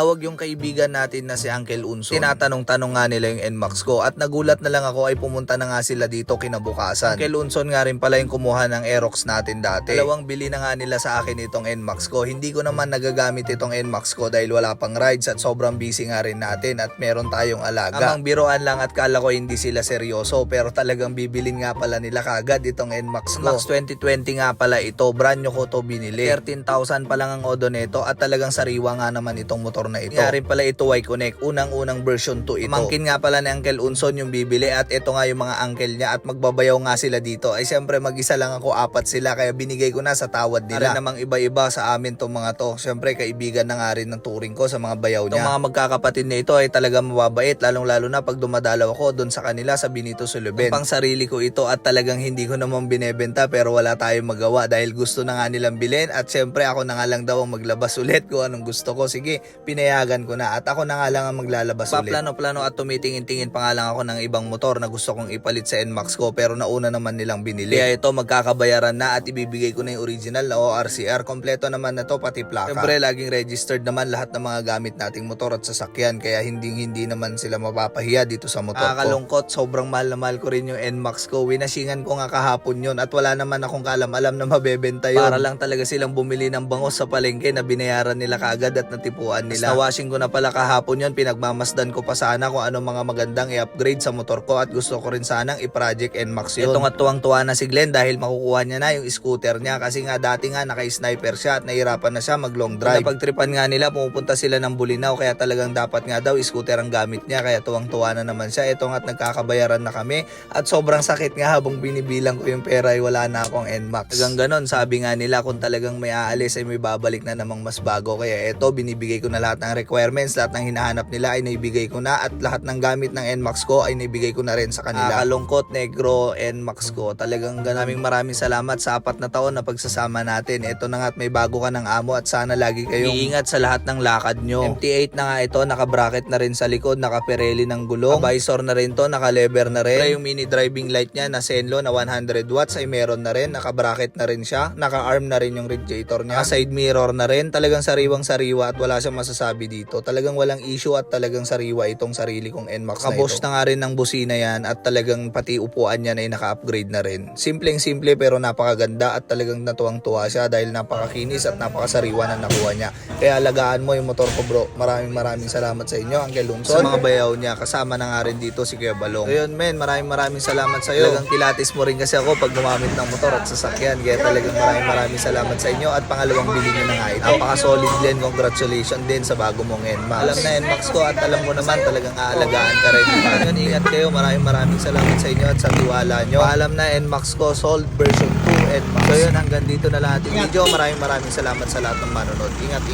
Tumawag yung kaibigan natin na si Uncle Unson. Tinatanong-tanong nga nila yung NMAX ko at nagulat na lang ako ay pumunta na nga sila dito kinabukasan. Uncle Unson nga rin pala yung kumuha ng Aerox natin dati. Dalawang bili na nga nila sa akin itong NMAX ko. Hindi ko naman nagagamit itong NMAX ko dahil wala pang rides at sobrang busy nga rin natin at meron tayong alaga. Amang biroan lang at kala ko hindi sila seryoso pero talagang bibilin nga pala nila kagad itong NMAX ko. NMAX 2020 nga pala ito. Brand new ko to binili. 13,000 pa lang ang odoneto at talagang sariwa nga naman itong motor na ito. Kaya rin pala ito Y-Connect. Unang-unang version 2 ito. Mangkin nga pala ni Uncle Unson yung bibili at ito nga yung mga uncle niya at magbabayaw nga sila dito. Ay siyempre mag-isa lang ako, apat sila kaya binigay ko na sa tawad nila. Para namang iba-iba sa amin tong mga to. Siyempre kaibigan na nga rin ng turing ko sa mga bayaw niya. Itong mga magkakapatid na ito ay talagang mababait lalong-lalo na pag dumadalaw ako doon sa kanila sa Benito Suluben. Pang sarili ko ito at talagang hindi ko naman binebenta pero wala tayong magawa dahil gusto na nga nilang bilhin at siyempre ako na nga lang daw ang maglabas ulit kung anong gusto ko. Sige, pinayagan ko na at ako na nga lang ang maglalabas ulit. Paplano-plano at tumitingin-tingin pa nga lang ako ng ibang motor na gusto kong ipalit sa NMAX ko pero nauna naman nilang binili. Kaya ito magkakabayaran na at ibibigay ko na yung original na ORCR. Kompleto naman na to pati plaka. Siyempre laging registered naman lahat ng mga gamit nating motor at sasakyan kaya hindi naman sila mapapahiya dito sa motor ko. Nakakalungkot, sobrang mahal na mahal ko rin yung NMAX ko. Winashingan ko nga kahapon yun at wala naman akong kaalam-alam na mabebenta yun. Para lang talaga silang bumili ng bangos sa palengke na binayaran nila kaagad at natipuan nila. Nawashing ko na pala kahapon yun, pinagmamasdan ko pa sana kung ano mga magandang i-upgrade sa motor ko at gusto ko rin sanang i-project NMAX yun. Ito nga tuwang-tuwa na si Glenn dahil makukuha niya na yung scooter niya kasi nga dati nga naka-sniper siya at nahirapan na siya mag long drive. Napagtripan nga nila pumupunta sila ng Bulinaw kaya talagang dapat nga daw scooter ang gamit niya kaya tuwang-tuwa na naman siya. Ito nga't nagkakabayaran na kami at sobrang sakit nga habang binibilang ko yung pera ay wala na akong NMAX. Hanggang ganon sabi nga nila kung talagang may aalis ay may babalik na namang mas bago kaya eto binibigay ko na lahat ng requirements, lahat ng hinahanap nila ay naibigay ko na at lahat ng gamit ng NMAX ko ay naibigay ko na rin sa kanila. Kalungkot negro NMAX ko. Talagang maraming salamat sa 4 na taon na pagsasama natin. Ito na nga at may bago ka ng amo at sana lagi kayong iingat sa lahat ng lakad nyo. MT8 na nga ito, naka-bracket na rin sa likod, naka-Pirelli ng gulong, visor na rin to, naka-lever na rin. Yung mini driving light niya na Senlo na 100 watts ay meron na rin, naka-bracket na rin siya, naka-arm na rin yung radiator niya, side mirror na rin, talagang sariwang-sariwa at wala siyang masasabi dito. Talagang walang issue at talagang sariwa itong sarili kong NMAX na ito. Kabosh na nga rin ng busina yan at talagang pati upuan niya ay naka-upgrade na rin. Simpleng-simple pero napakaganda at talagang natuwang-tuwa siya dahil napakakinis at napakasariwa na nakuha niya. Kaya alagaan mo yung motor ko bro. Maraming salamat sa inyo Uncle Unson. Sa mga bayaw niya kasama na nga rin dito si Kuya Balong. So yun men, maraming salamat sa iyo. Talagang kilatis mo rin kasi ako pag gumamit ng motor at sasakyan. Kaya talagang maraming salamat sa inyo at pangalawang bili niyo na nga ito. Napaka-solid din. Congratulations din sa bago mong NMAX. Alam na NMAX ko at alam mo naman talagang aalagaan ka rin. Yun, ingat kayo. Maraming salamat sa inyo at sa tiwala nyo. Alam na NMAX ko sold version 2 NMAX. So yun, hanggang dito na lang ating video. Maraming salamat sa lahat ng manonood. Ingat.